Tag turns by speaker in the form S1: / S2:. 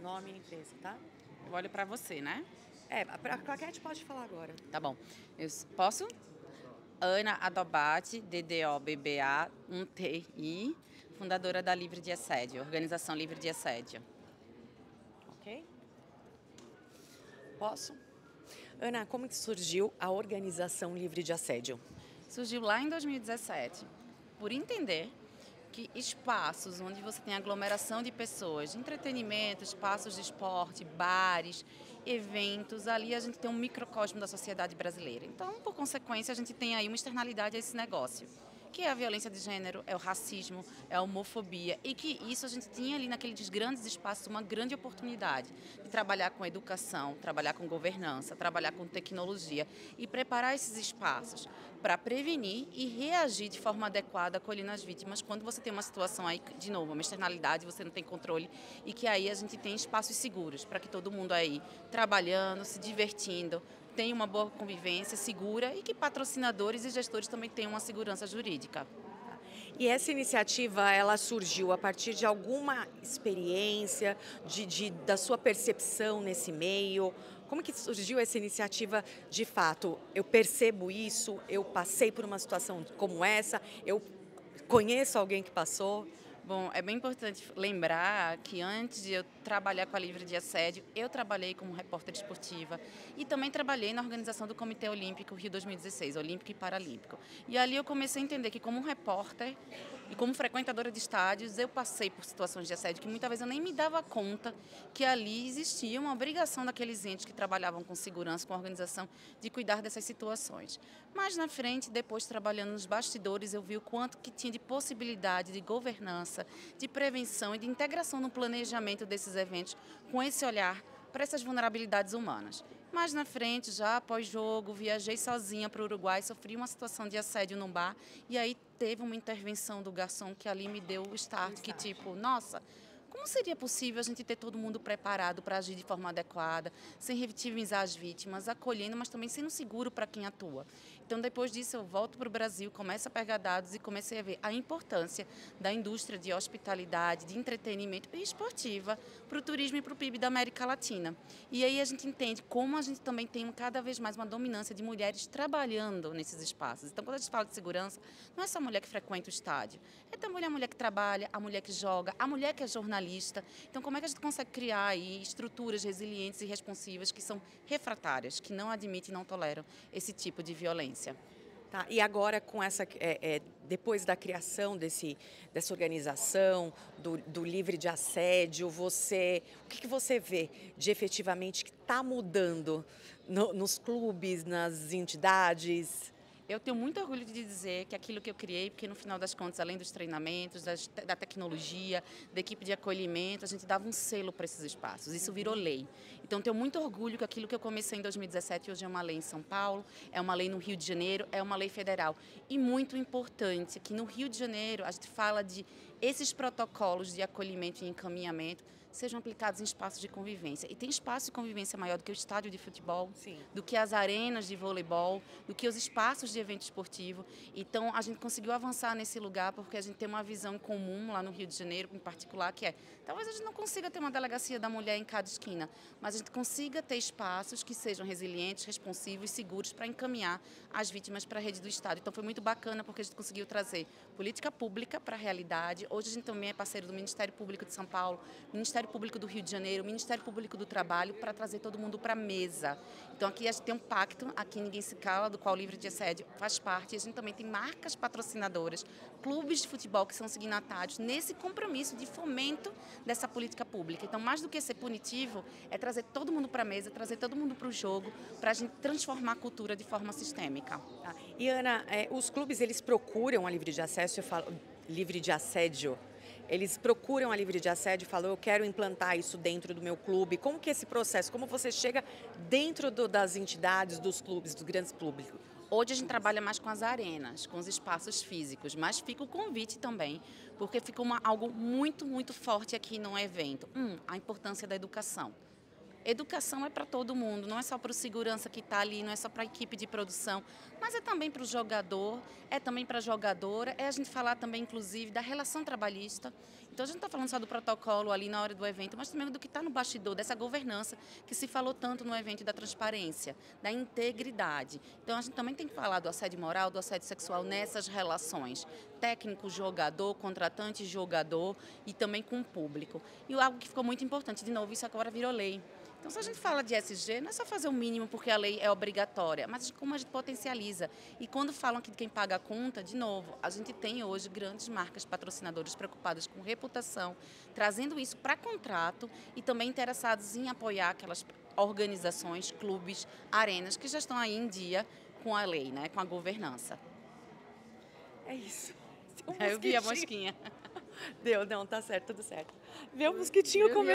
S1: nome e empresa, tá?
S2: Eu olho para você, né?
S1: Pra Claquete pode falar agora.
S2: Tá bom. Posso? Ana Adobati, DDOBBA, 1TI, fundadora da Livre de Assédio, Organização Livre de Assédio.
S1: Ok? Posso? Ana, como que surgiu a Organização Livre de Assédio?
S2: Surgiu lá em 2017, por entender que espaços onde você tem aglomeração de pessoas, de entretenimento, espaços de esporte, bares, eventos, ali a gente tem um microcosmo da sociedade brasileira. Então, por consequência, a gente tem aí uma externalidade a esse negócio, que é a violência de gênero, é o racismo, é a homofobia, e que isso a gente tinha ali naqueles grandes espaços uma grande oportunidade de trabalhar com educação, trabalhar com governança, trabalhar com tecnologia e preparar esses espaços para prevenir e reagir de forma adequada, acolhendo as vítimas quando você tem uma situação aí, de novo, uma externalidade, você não tem controle, e que aí a gente tem espaços seguros para que todo mundo aí trabalhando, se divertindo, tenha uma boa convivência segura e que patrocinadores e gestores também tenham uma segurança jurídica.
S1: E essa iniciativa, ela surgiu a partir de alguma experiência, da sua percepção nesse meio? Como que surgiu essa iniciativa de fato? Eu percebo isso, eu passei por uma situação como essa, eu conheço alguém que passou?
S2: Bom, é bem importante lembrar que antes de eu trabalhar com a Livre de Assédio, eu trabalhei como repórter esportiva e também trabalhei na organização do Comitê Olímpico Rio 2016, Olímpico e Paralímpico. E ali eu comecei a entender que como repórter e como frequentadora de estádios, eu passei por situações de assédio que muitas vezes eu nem me dava conta que ali existia uma obrigação daqueles entes que trabalhavam com segurança, com organização, de cuidar dessas situações. Mas na frente, depois trabalhando nos bastidores, eu vi o quanto que tinha de possibilidade de governança, de prevenção e de integração no planejamento desses eventos com esse olhar para essas vulnerabilidades humanas. Mais na frente, já após jogo, viajei sozinha para o Uruguai, sofri uma situação de assédio num bar e aí teve uma intervenção do garçom que ali me deu o start, que tipo, nossa, como seria possível a gente ter todo mundo preparado para agir de forma adequada, sem revitimizar as vítimas, acolhendo, mas também sendo seguro para quem atua? Então, depois disso, eu volto para o Brasil, começo a pegar dados e comecei a ver a importância da indústria de hospitalidade, de entretenimento e esportiva para o turismo e para o PIB da América Latina. E aí a gente entende como a gente também tem cada vez mais uma dominância de mulheres trabalhando nesses espaços. Então, quando a gente fala de segurança, não é só a mulher que frequenta o estádio, é também a mulher que trabalha, a mulher que joga, a mulher que é jornalista. Então, como é que a gente consegue criar aí estruturas resilientes e responsivas que são refratárias, que não admitem e não toleram esse tipo de violência?
S1: Tá, e agora com depois da criação dessa organização, do Livre de Assédio, o que você vê de efetivamente que está mudando nos clubes, nas entidades?
S2: Eu tenho muito orgulho de dizer que aquilo que eu criei, porque no final das contas, além dos treinamentos, da tecnologia, da equipe de acolhimento, a gente dava um selo para esses espaços. Isso virou lei. Então, tenho muito orgulho que aquilo que eu comecei em 2017 hoje é uma lei em São Paulo, é uma lei no Rio de Janeiro, é uma lei federal. E muito importante que no Rio de Janeiro a gente fala de esses protocolos de acolhimento e encaminhamento sejam aplicados em espaços de convivência. E tem espaço de convivência maior do que o estádio de futebol,
S1: Sim.
S2: do que as arenas de voleibol, do que os espaços de evento esportivo. Então, a gente conseguiu avançar nesse lugar porque a gente tem uma visão em comum lá no Rio de Janeiro, em particular, que é, talvez a gente não consiga ter uma delegacia da mulher em cada esquina, mas a gente consiga ter espaços que sejam resilientes, responsivos, seguros para encaminhar as vítimas para a rede do Estado. Então, foi muito bacana porque a gente conseguiu trazer política pública para a realidade. Hoje a gente também é parceiro do Ministério Público de São Paulo, Ministério Público do Rio de Janeiro, Ministério Público do Trabalho, para trazer todo mundo para a mesa. Então, aqui a gente tem um pacto, aqui ninguém se cala, do qual o Livre de Assédio faz parte. E a gente também tem marcas patrocinadoras, clubes de futebol que são signatários nesse compromisso de fomento dessa política pública. Então, mais do que ser punitivo, é trazer todo mundo para a mesa, trazer todo mundo para o jogo, para a gente transformar a cultura de forma sistêmica.
S1: Tá. E Ana, os clubes eles procuram a Livre de Acesso, Livre de Assédio. Eles procuram a Livre de Assédio e falam, eu quero implantar isso dentro do meu clube. Como que é esse processo? Como você chega dentro das entidades, dos clubes, dos grandes públicos?
S2: Hoje a gente trabalha mais com as arenas, com os espaços físicos, mas fica o convite também, porque fica algo muito, muito forte aqui no evento. A importância da educação. Educação é para todo mundo, não é só para o segurança que está ali, não é só para a equipe de produção, mas é também para o jogador, é também para a jogadora, é a gente falar também, inclusive, da relação trabalhista. Então, a gente não está falando só do protocolo ali na hora do evento, mas também do que está no bastidor, dessa governança que se falou tanto no evento, da transparência, da integridade. Então, a gente também tem que falar do assédio moral, do assédio sexual nessas relações. Técnico, jogador, contratante, jogador e também com o público. E algo que ficou muito importante, de novo, isso agora virou lei. Então, se a gente fala de ESG, não é só fazer o mínimo porque a lei é obrigatória, mas como a gente potencializa. E quando falam que quem paga a conta, de novo, a gente tem hoje grandes marcas patrocinadoras preocupadas com reputação, trazendo isso para contrato e também interessados em apoiar aquelas organizações, clubes, arenas que já estão aí em dia com a lei, né, com a governança.
S1: É isso.
S2: Eu vi a mosquinha.
S1: Deu, não, tá certo, tudo certo. Vê o mosquitinho comendo.